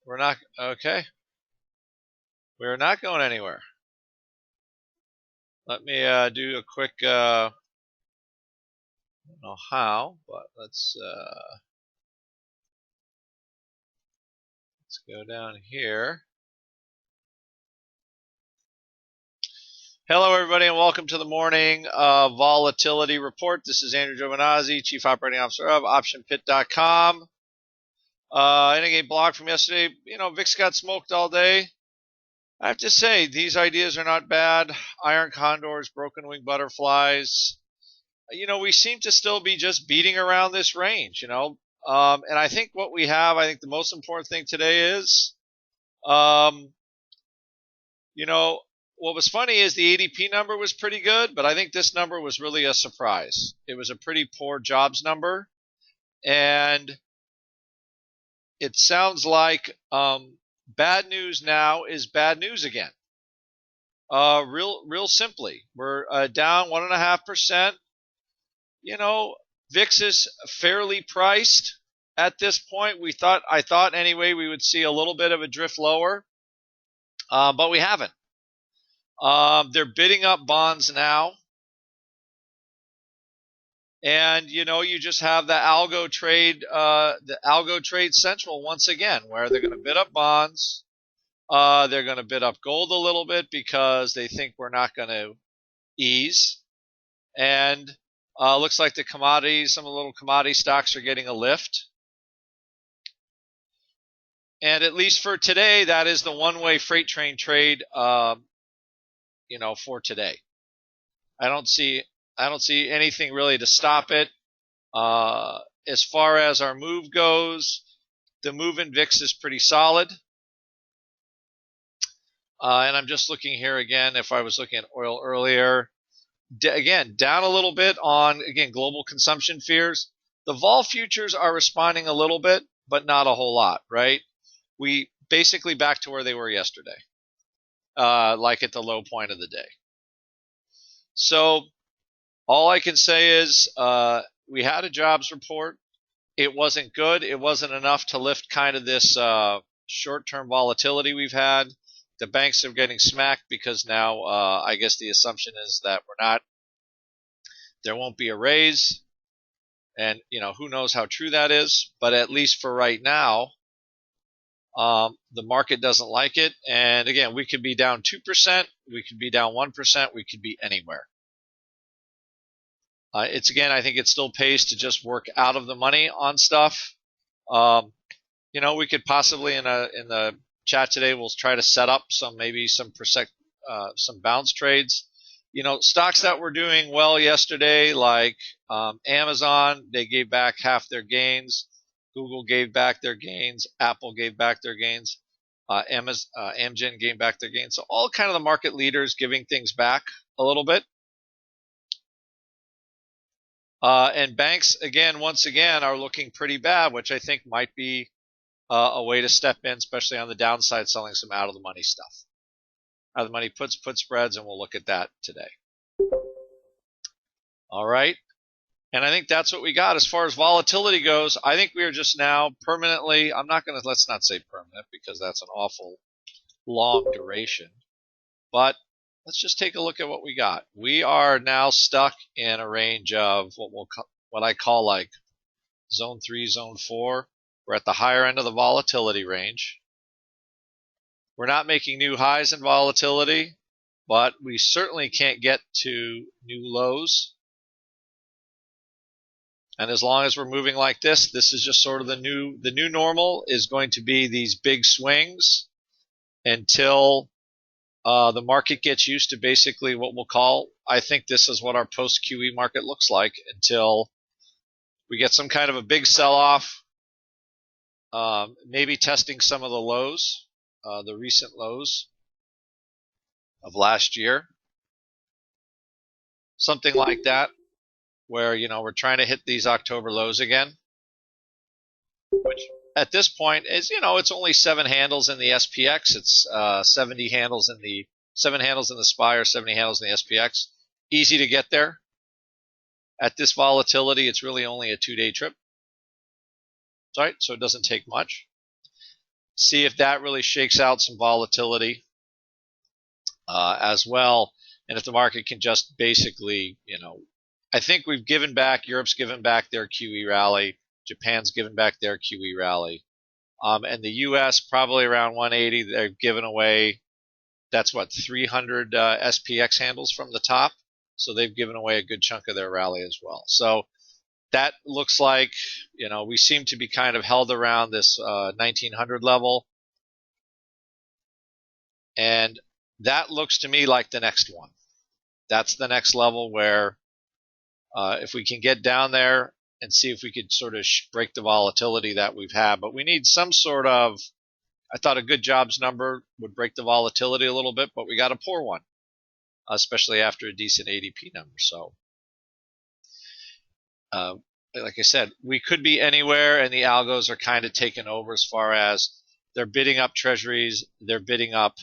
We're not okay. We're not going anywhere. Let me do a quick. I don't know how, but let's go down here. Hello, everybody, and welcome to the morning volatility report. This is Andrew Giovinazzi, Chief Operating Officer of OptionPit.com. In a blog from yesterday, VIX got smoked all day. I have to say, these ideas are not bad. Iron condors, broken wing butterflies. We seem to still be just beating around this range, and I think I think the most important thing today is, what was funny is the ADP number was pretty good, but I think this number was really a surprise. It was a pretty poor jobs number, and it sounds like bad news now is bad news again. Real simply, we're down 1.5%. VIX is fairly priced at this point. I thought anyway we would see a little bit of a drift lower, but we haven't. They're bidding up bonds now. And, you just have the algo trade central once again, where they're going to bid up bonds. They're going to bid up gold a little bit because they think we're not going to ease. And looks like some of the little commodity stocks are getting a lift. And at least for today, that is the one-way freight train trade, for today. I don't see anything really to stop it. As far as our move goes, the move in VIX is pretty solid. And I'm just looking here again. If I was looking at oil earlier, again, down a little bit on, global consumption fears. The vol futures are responding a little bit, but not a whole lot, right? We basically back to where they were yesterday, like at the low point of the day. So all I can say is we had a jobs report. It wasn't good. It wasn't enough to lift kind of this short-term volatility we've had. The banks are getting smacked because now I guess the assumption is that there won't be a raise. And, who knows how true that is. But at least for right now, the market doesn't like it. And again, we could be down 2%. We could be down 1%. We could be anywhere. I think it still pays to just work out of the money on stuff. We could possibly in the chat today, we'll try to set up some bounce trades. Stocks that were doing well yesterday, like Amazon, they gave back half their gains. Google gave back their gains. Apple gave back their gains. Amgen gave back their gains. So all kind of the market leaders giving things back a little bit. And banks, once again, are looking pretty bad, which I think might be a way to step in, especially on the downside, selling some out-of-the-money stuff. Out-of-the-money put spreads, and we'll look at that today. All right. And I think that's what we got. As far as volatility goes, I think we are just now permanently, let's not say permanent because that's an awful long duration, but let's just take a look at what we got. We are now stuck in a range of what I call like zone 3, zone 4. We're at the higher end of the volatility range. We're not making new highs in volatility, but we certainly can't get to new lows. And as long as we're moving like this is just sort of the new normal is going to be these big swings until the market gets used to basically what we'll call, I think this is what our post-QE market looks like until we get some kind of a big sell-off, maybe testing some of the lows, the recent lows of last year. Something like that, where, we're trying to hit these October lows again, which at this point is, it's only 7 handles in the SPX. It's 7 handles in the SPY or 70 handles in the SPX. Easy to get there. At this volatility, it's really only a 2-day trip. Right, so it doesn't take much. see if that really shakes out some volatility as well. And if the market can just basically, I think we've given back, Europe's given back their QE rally, Japan's given back their QE rally. And the U.S. probably around 180, they've given away, that's what, 300 SPX handles from the top. So they've given away a good chunk of their rally as well. So that looks like, we seem to be kind of held around this 1900 level. And that looks to me like the next one. That's the next level where if we can get down there and see if we could sort of break the volatility that we've had. But we need some sort of, I thought a good jobs number would break the volatility a little bit, but we got a poor one, especially after a decent ADP number. So, like I said, we could be anywhere, and the algos are kind of taking over as far as they're bidding up treasuries, they're bidding up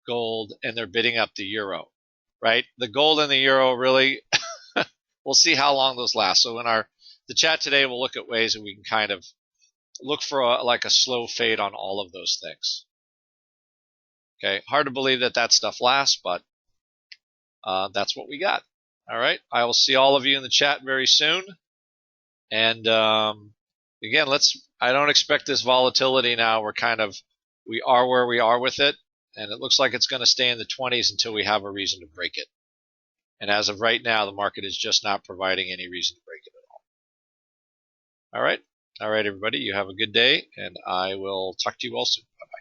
gold, and they're bidding up the euro, right? The gold and the euro really, we'll see how long those last. So in the chat today, we'll look at ways that we can kind of look for a slow fade on all of those things. Okay, hard to believe that stuff lasts, but that's what we got. All right, I will see all of you in the chat very soon. And again, I don't expect this volatility now. We are where we are with it, and it looks like it's going to stay in the 20s until we have a reason to break it. And as of right now, the market is just not providing any reason to break it at all. All right, everybody, you have a good day, and I will talk to you all soon. Bye-bye.